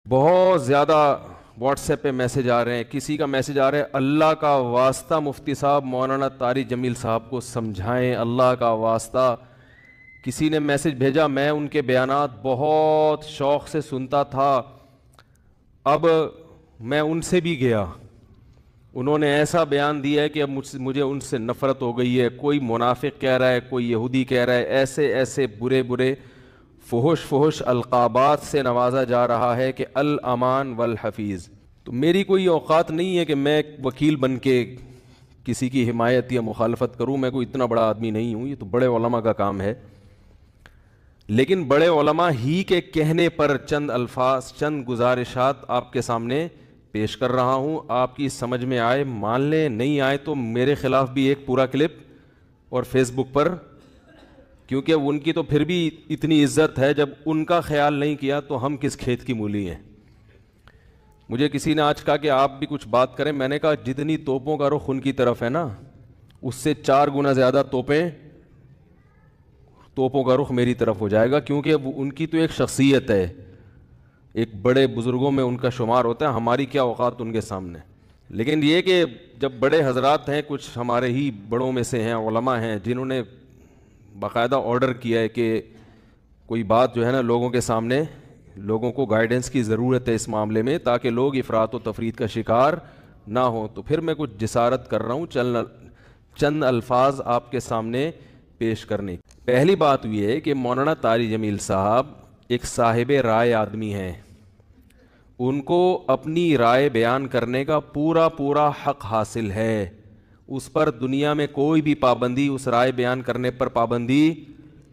بہت زیادہ what's app پہ میسج آ رہے ہیں. کسی کا میسج آ رہا ہے اللہ کا واسطہ مفتی صاحب مولانا طاری جمیل صاحب کو سمجھائیں, اللہ کا واسطہ. کسی نے میسج بھیجا, میں ان کے بیانات بہت شوق سے سنتا تھا, اب میں ان سے بھی گیا, انہوں نے ایسا بیان دیا ہے کہ اب مجھے ان سے نفرت ہو گئی ہے. کوئی منافق کہہ رہا ہے, کوئی یہودی کہہ رہا ہے, ایسے ایسے برے برے فحش القابات سے نوازا جا رہا ہے کہ الامان والحفیظ. تو میری کوئی اوقات نہیں ہے کہ میں وکیل بن کے کسی کی حمایت یا مخالفت کروں, میں کوئی اتنا بڑا آدمی نہیں ہوں, یہ تو بڑے علماء کا کام ہے. لیکن بڑے علماء ہی کے کہنے پر چند الفاظ, چند گزارشات آپ کے سامنے پیش کر رہا ہوں. آپ کی سمجھ میں آئے مان لیں, نہیں آئے تو میرے خلاف بھی ایک پورا کلپ اور فیس بک پر, کیونکہ ان کی تو پھر بھی اتنی عزت ہے, جب ان کا خیال نہیں کیا تو ہم کس کھیت کی مولی ہیں. مجھے کسی نے آج کہا کہ آپ بھی کچھ بات کریں. میں نے کہا جتنی توپوں کا رخ ان کی طرف ہے نا, اس سے 4 گنا زیادہ توپوں کا رخ میری طرف ہو جائے گا, کیونکہ ان کی تو ایک شخصیت ہے, ایک بڑے بزرگوں میں ان کا شمار ہوتا ہے. ہماری کیا اوقات ان کے سامنے. لیکن یہ کہ جب بڑے حضرات ہیں, کچھ ہمارے ہی بڑوں میں سے ہیں, علماء ہیں, جنہوں نے باقاعدہ آرڈر کیا ہے کہ کوئی بات جو ہے نا لوگوں کے سامنے, لوگوں کو گائیڈنس کی ضرورت ہے اس معاملے میں تاکہ لوگ افراط و تفرید کا شکار نہ ہوں, تو پھر میں کچھ جسارت کر رہا ہوں چند الفاظ آپ کے سامنے پیش کرنے. پہلی بات یہ ہے کہ مولانا طاری جمیل صاحب ایک صاحب رائے آدمی ہیں, ان کو اپنی رائے بیان کرنے کا پورا حق حاصل ہے. اس پر دنیا میں کوئی بھی پابندی, اس رائے بیان کرنے پر پابندی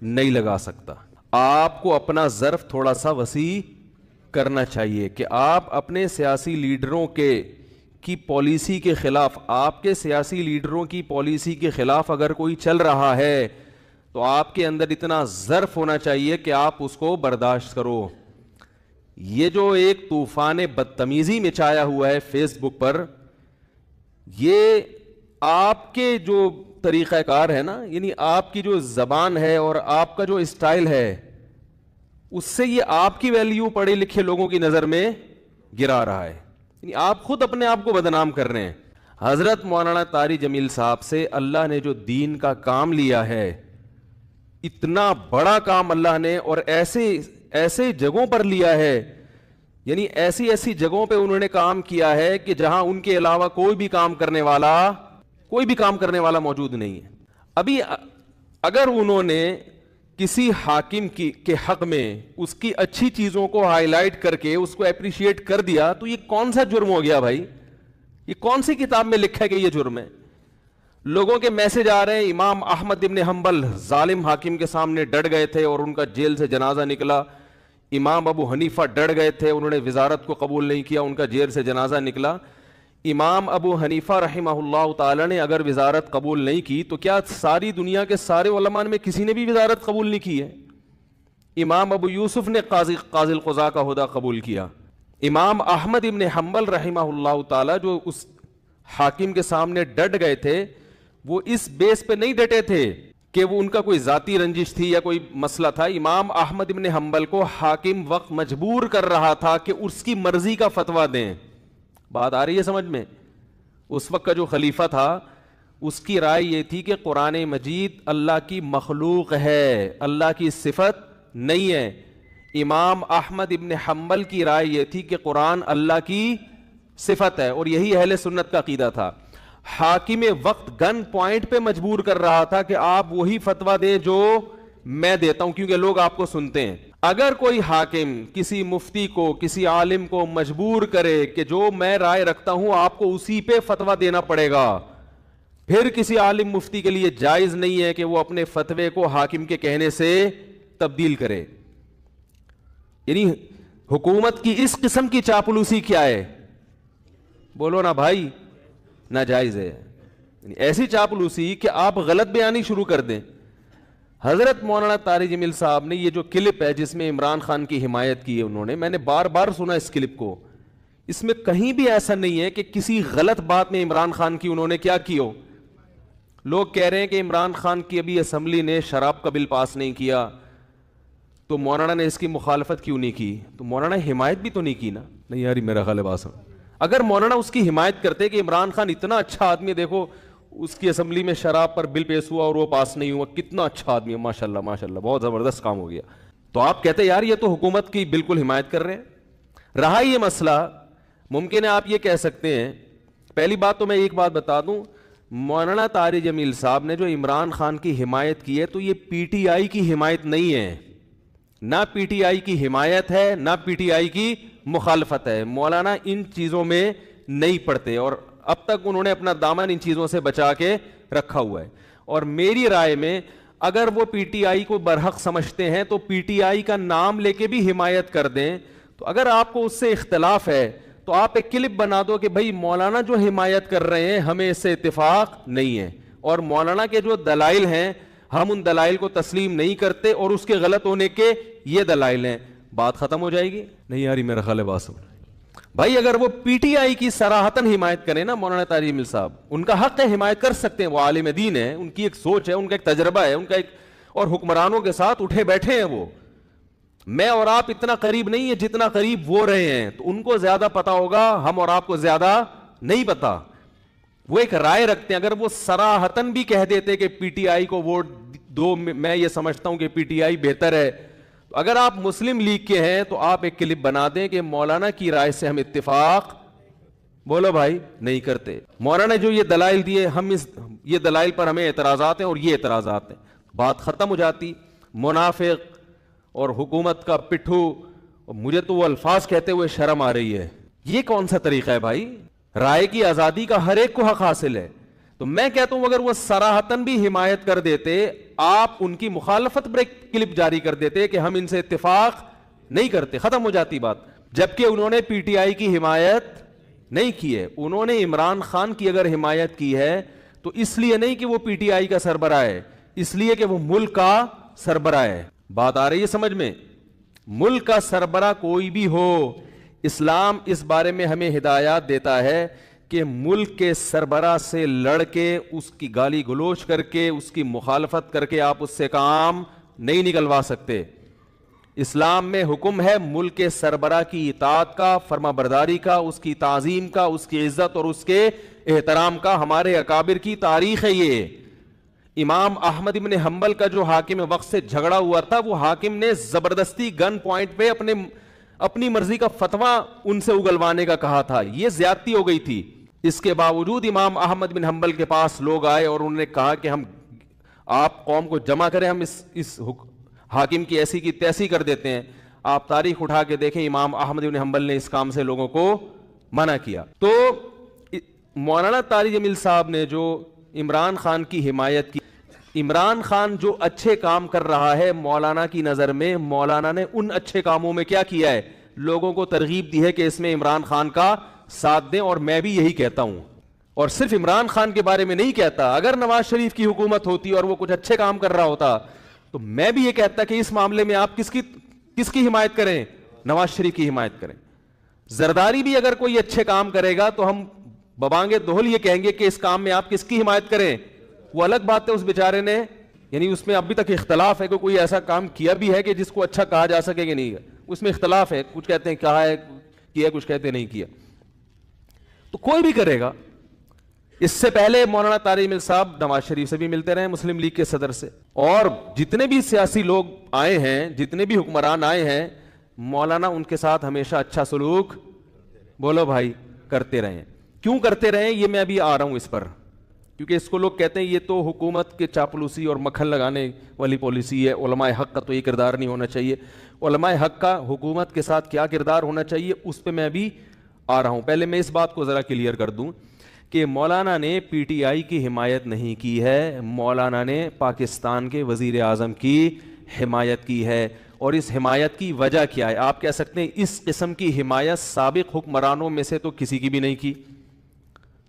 نہیں لگا سکتا. آپ کو اپنا ظرف تھوڑا سا وسیع کرنا چاہیے کہ آپ اپنے سیاسی لیڈروں کی پالیسی کے خلاف, آپ کے سیاسی لیڈروں کی پالیسی کے خلاف اگر کوئی چل رہا ہے تو آپ کے اندر اتنا ظرف ہونا چاہیے کہ آپ اس کو برداشت کرو. یہ جو ایک طوفان بدتمیزی مچایا ہوا ہے فیس بک پر, یہ آپ کے جو طریقہ کار ہے نا, یعنی آپ کی جو زبان ہے اور آپ کا جو اسٹائل ہے, اس سے یہ آپ کی ویلیو پڑھے لکھے لوگوں کی نظر میں گرا رہا ہے. یعنی آپ خود اپنے آپ کو بدنام کر رہے ہیں. حضرت مولانا طاری جمیل صاحب سے اللہ نے جو دین کا کام لیا ہے, اتنا بڑا کام اللہ نے, اور ایسے جگہوں پر لیا ہے, یعنی ایسی جگہوں پہ انہوں نے کام کیا ہے کہ جہاں ان کے علاوہ کوئی بھی کام کرنے والا موجود نہیں ہے. ابھی اگر انہوں نے کسی حاکم کے حق میں اس کی اچھی چیزوں کو ہائی لائٹ کر کے اس کو اپریشیٹ کر دیا تو یہ کون سا جرم ہو گیا بھائی؟ یہ کون سی کتاب میں لکھا ہے کہ یہ جرم ہے؟ لوگوں کے میسج آ رہے ہیں, امام احمد ابن حنبل ظالم حاکم کے سامنے ڈٹ گئے تھے اور ان کا جیل سے جنازہ نکلا. امام ابو حنیفہ ڈٹ گئے تھے, انہوں نے وزارت کو قبول نہیں کیا, ان کا جیل سے جنازہ نکلا. امام ابو حنیفہ رحمہ اللہ تعالی نے اگر وزارت قبول نہیں کی تو کیا ساری دنیا کے سارے علماء میں کسی نے بھی وزارت قبول نہیں کی ہے؟ امام ابو یوسف نے قاضی القضاء کا عہدہ قبول کیا. امام احمد ابن حنبل رحمہ اللہ تعالی جو اس حاکم کے سامنے ڈٹ گئے تھے, وہ اس بیس پہ نہیں ڈٹے تھے کہ وہ ان کا کوئی ذاتی رنجش تھی یا کوئی مسئلہ تھا. امام احمد ابن حنبل کو حاکم وقت مجبور کر رہا تھا کہ اس کی مرضی کا فتویٰ دیں. بات آ رہی ہے سمجھ میں؟ اس وقت کا جو خلیفہ تھا اس کی رائے یہ تھی کہ قرآن مجید اللہ کی مخلوق ہے, اللہ کی صفت نہیں ہے. امام احمد ابن حنبل کی رائے یہ تھی کہ قرآن اللہ کی صفت ہے, اور یہی اہل سنت کا عقیدہ تھا. حاکم وقت گن پوائنٹ پہ مجبور کر رہا تھا کہ آپ وہی فتویٰ دیں جو میں دیتا ہوں, کیونکہ لوگ آپ کو سنتے ہیں. اگر کوئی حاکم کسی مفتی کو, کسی عالم کو مجبور کرے کہ جو میں رائے رکھتا ہوں آپ کو اسی پہ فتویٰ دینا پڑے گا, پھر کسی عالم مفتی کے لیے جائز نہیں ہے کہ وہ اپنے فتوے کو حاکم کے کہنے سے تبدیل کرے. یعنی حکومت کی اس قسم کی چاپلوسی کیا ہے؟ بولو نا بھائی, ناجائز ہے. یعنی ایسی چاپلوسی کہ آپ غلط بیانی شروع کر دیں. حضرت مولانا طاری جمیل صاحب نے یہ جو کلپ ہے جس میں عمران خان کی حمایت کی ہے انہوں نے, میں نے بار بار سنا اس کلپ کو, اس میں کہیں بھی ایسا نہیں ہے کہ کسی غلط بات میں عمران خان کی انہوں نے کیا کی ہو. لوگ کہہ رہے ہیں کہ عمران خان کی ابھی اسمبلی نے شراب کا بل پاس نہیں کیا, تو مولانا نے اس کی مخالفت کیوں نہیں کی؟ تو مولانا حمایت بھی تو نہیں کی نا. نہیں یار میرا خیال ہے بات سمجھ. اگر مولانا اس کی حمایت کرتے کہ عمران خان اتنا اچھا آدمی, دیکھو اس کی اسمبلی میں شراب پر بل پیش ہوا اور وہ پاس نہیں ہوا, کتنا اچھا آدمی ہے, ماشاء اللہ ماشاء اللہ, بہت زبردست کام ہو گیا, تو آپ کہتے یار یہ تو حکومت کی بالکل حمایت کر رہے ہیں. رہا یہ مسئلہ, ممکن ہے آپ یہ کہہ سکتے ہیں, پہلی بات تو میں ایک بات بتا دوں, مولانا طارق جمیل صاحب نے جو عمران خان کی حمایت کی ہے تو یہ پی ٹی آئی کی حمایت نہیں ہے, نہ پی ٹی آئی کی حمایت ہے نہ پی ٹی آئی کی مخالفت ہے. مولانا ان چیزوں میں نہیں پڑتے اور اب تک انہوں نے اپنا دامن ان چیزوں سے بچا کے رکھا ہوا ہے. اور میری رائے میں اگر وہ پی ٹی آئی کو برحق سمجھتے ہیں تو پی ٹی آئی کا نام لے کے بھی حمایت کر دیں. تو اگر آپ کو اس سے اختلاف ہے تو آپ ایک کلپ بنا دو کہ بھائی مولانا جو حمایت کر رہے ہیں ہمیں اس سے اتفاق نہیں ہے, اور مولانا کے جو دلائل ہیں ہم ان دلائل کو تسلیم نہیں کرتے اور اس کے غلط ہونے کے یہ دلائل ہیں, بات ختم ہو جائے گی. نہیں یار میرا خیال ہے بات سمجھ. بھائی اگر وہ پی ٹی آئی کی صراحتاً حمایت کریں نا مولانا طارق جمیل صاحب, ان کا حق ہے حمایت کر سکتے ہیں, وہ عالم دین ہے, ان کی ایک سوچ ہے, ان کا ایک تجربہ ہے, ان کا ایک, اور حکمرانوں کے ساتھ اٹھے بیٹھے ہیں وہ. میں اور آپ اتنا قریب نہیں ہے جتنا قریب وہ رہے ہیں, تو ان کو زیادہ پتا ہوگا, ہم اور آپ کو زیادہ نہیں پتا. وہ ایک رائے رکھتے ہیں, اگر وہ صراحتاً بھی کہہ دیتے کہ پی ٹی آئی کو ووٹ دو, میں یہ سمجھتا ہوں کہ پی ٹی آئی بہتر ہے, اگر آپ مسلم لیگ کے ہیں تو آپ ایک کلپ بنا دیں کہ مولانا کی رائے سے ہم اتفاق, بولو بھائی, نہیں کرتے. مولانا جو یہ دلائل دیے, ہم یہ دلائل پر ہمیں اعتراضات ہیں اور یہ اعتراضات ہیں, بات ختم ہو جاتی. منافق اور حکومت کا پٹھو, مجھے تو وہ الفاظ کہتے ہوئے شرم آ رہی ہے. یہ کون سا طریقہ ہے بھائی؟ رائے کی آزادی کا ہر ایک کو حق حاصل ہے. تو میں کہتا ہوں اگر وہ صراحتاً بھی حمایت کر دیتے, آپ ان کی مخالفت پر ایک کلپ جاری کر دیتے کہ ہم ان سے اتفاق نہیں کرتے, ختم ہو جاتی بات. جبکہ انہوں نے پی ٹی آئی کی حمایت نہیں کی ہے, انہوں نے عمران خان کی اگر حمایت کی ہے تو اس لیے نہیں کہ وہ پی ٹی آئی کا سربراہ ہے, اس لیے کہ وہ ملک کا سربراہ ہے. بات آ رہی ہے سمجھ میں؟ ملک کا سربراہ کوئی بھی ہو, اسلام اس بارے میں ہمیں ہدایات دیتا ہے کہ ملک کے سربراہ سے لڑ کے, اس کی گالی گلوچ کر کے, اس کی مخالفت کر کے آپ اس سے کام نہیں نکلوا سکتے. اسلام میں حکم ہے ملک کے سربراہ کی اطاعت کا, فرما برداری کا, اس کی تعظیم کا, اس کی عزت اور اس کے احترام کا. ہمارے اکابر کی تاریخ ہے یہ. امام احمد ابن حنبل کا جو حاکم وقت سے جھگڑا ہوا تھا, وہ حاکم نے زبردستی گن پوائنٹ پہ اپنی مرضی کا فتویٰ ان سے اگلوانے کا کہا تھا. یہ زیادتی ہو گئی تھی. اس کے باوجود امام احمد بن حنبل کے پاس لوگ آئے اور انہوں نے کہا کہ ہم, آپ قوم کو جمع کریں, ہم اس حاکم کی ایسی کی تیسی کر دیتے ہیں. آپ تاریخ اٹھا کے دیکھیں, امام احمد بن حنبل نے اس کام سے لوگوں کو منع کیا. تو مولانا طارق جمیل صاحب نے جو عمران خان کی حمایت کی, عمران خان جو اچھے کام کر رہا ہے مولانا کی نظر میں, مولانا نے ان اچھے کاموں میں کیا کیا ہے, لوگوں کو ترغیب دی ہے کہ اس میں عمران خان کا ساتھ دیں. اور میں بھی یہی کہتا ہوں, اور صرف عمران خان کے بارے میں نہیں کہتا, اگر نواز شریف کی حکومت ہوتی اور وہ کچھ اچھے کام کر رہا ہوتا تو میں بھی یہ کہتا کہ اس معاملے میں آپ کس کی حمایت کریں, نواز شریف کی حمایت کریں. زرداری بھی اگر کوئی اچھے کام کرے گا تو ہم ببانگے دہل یہ کہیں گے کہ اس کام میں آپ کس کی حمایت کریں. وہ الگ بات ہے, اس بیچارے نے, یعنی اس میں ابھی تک اختلاف ہے کہ کوئی ایسا کام کیا بھی ہے کہ جس کو اچھا کہا جا سکے کہ نہیں, اس میں اختلاف ہے. کچھ کہتے ہیں کہا ہے کیا, کچھ کہتے ہیں نہیں کیا. تو کوئی بھی کرے گا. اس سے پہلے مولانا طارق جمیل صاحب نواز شریف سے بھی ملتے رہے, مسلم لیگ کے صدر سے, اور جتنے بھی سیاسی لوگ آئے ہیں, جتنے بھی حکمران آئے ہیں, مولانا ان کے ساتھ ہمیشہ اچھا سلوک, بولو بھائی, کرتے رہے. کیوں کرتے رہے یہ میں ابھی آ رہا ہوں اس پر, کیونکہ اس کو لوگ کہتے ہیں یہ تو حکومت کے چاپلوسی اور مکھن لگانے والی پالیسی ہے. علماء حق کا تو یہ کردار نہیں ہونا چاہیے. علماء حق کا حکومت کے ساتھ کیا کردار ہونا چاہیے اس پہ میں ابھی آ رہا ہوں. پہلے میں اس بات کو ذرا کلیئر کر دوں کہ مولانا نے پی ٹی آئی کی حمایت نہیں کی ہے, مولانا نے پاکستان کے وزیر اعظم کی حمایت کی ہے. اور اس حمایت کی وجہ کیا ہے؟ آپ کہہ سکتے ہیں اس قسم کی حمایت سابق حکمرانوں میں سے تو کسی کی بھی نہیں کی.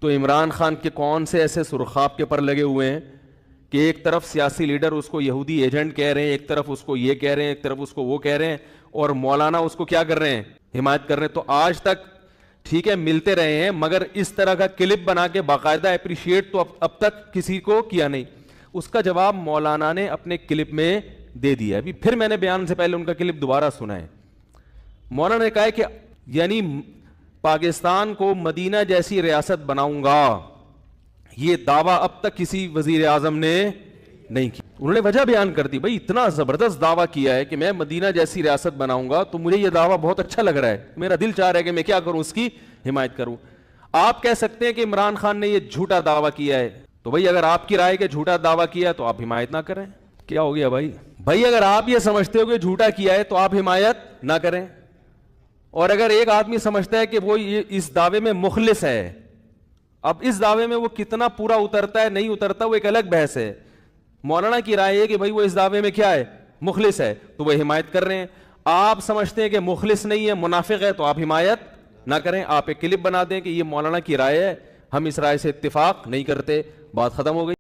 تو عمران خان کے کون سے ایسے سرخاب کے پر لگے ہوئے ہیں کہ ایک طرف سیاسی لیڈر اس کو یہودی ایجنٹ کہہ رہے ہیں, ایک طرف اس کو یہ کہہ رہے ہیں, ایک طرف اس کو وہ کہہ رہے ہیں, اور مولانا اس کو کیا کر رہے ہیں, حمایت کر رہے ہیں. تو آج تک ٹھیک ہے ملتے رہے ہیں, مگر اس طرح کا کلپ بنا کے باقاعدہ اپریشیٹ تو اب تک کسی کو کیا نہیں. اس کا جواب مولانا نے اپنے کلپ میں دے دیا. ابھی پھر میں نے بیان سے پہلے ان کا کلپ دوبارہ سنا ہے. مولانا نے کہا ہے کہ یعنی پاکستان کو مدینہ جیسی ریاست بناؤں گا, یہ دعویٰ اب تک کسی وزیر اعظم نے نہیں کی. انہوں نے وجہ بیان کر دی, بھائی اتنا زبردست دعویٰ کیا ہے کہ میں مدینہ جیسی ریاست بناؤں گا, تو مجھے یہ دعویٰ بہت اچھا لگ رہا ہے, میرا دل چاہ رہا ہے کہ میں کیا کروں, اس کی حمایت کروں. آپ کہہ سکتے ہیں کہ عمران خان نے یہ جھوٹا دعویٰ کیا ہے, تو بھائی اگر آپ کی رائے کہ جھوٹا دعویٰ کیا ہے تو آپ حمایت نہ کریں. کیا ہو گیا بھائی؟ بھائی اگر آپ یہ سمجھتے ہو کہ جھوٹا کیا ہے تو آپ حمایت نہ کریں, اور اگر ایک آدمی سمجھتا ہے کہ وہ اس دعوے میں مخلص ہے, اب اس دعوے میں وہ کتنا پورا اترتا ہے نہیں اترتا وہ ایک الگ بحث ہے. مولانا کی رائے ہے کہ بھائی وہ اس دعوے میں کیا ہے, مخلص ہے, تو وہ حمایت کر رہے ہیں. آپ سمجھتے ہیں کہ مخلص نہیں ہے, منافق ہے, تو آپ حمایت نہ کریں. آپ ایک کلپ بنا دیں کہ یہ مولانا کی رائے ہے, ہم اس رائے سے اتفاق نہیں کرتے, بات ختم ہو گئی.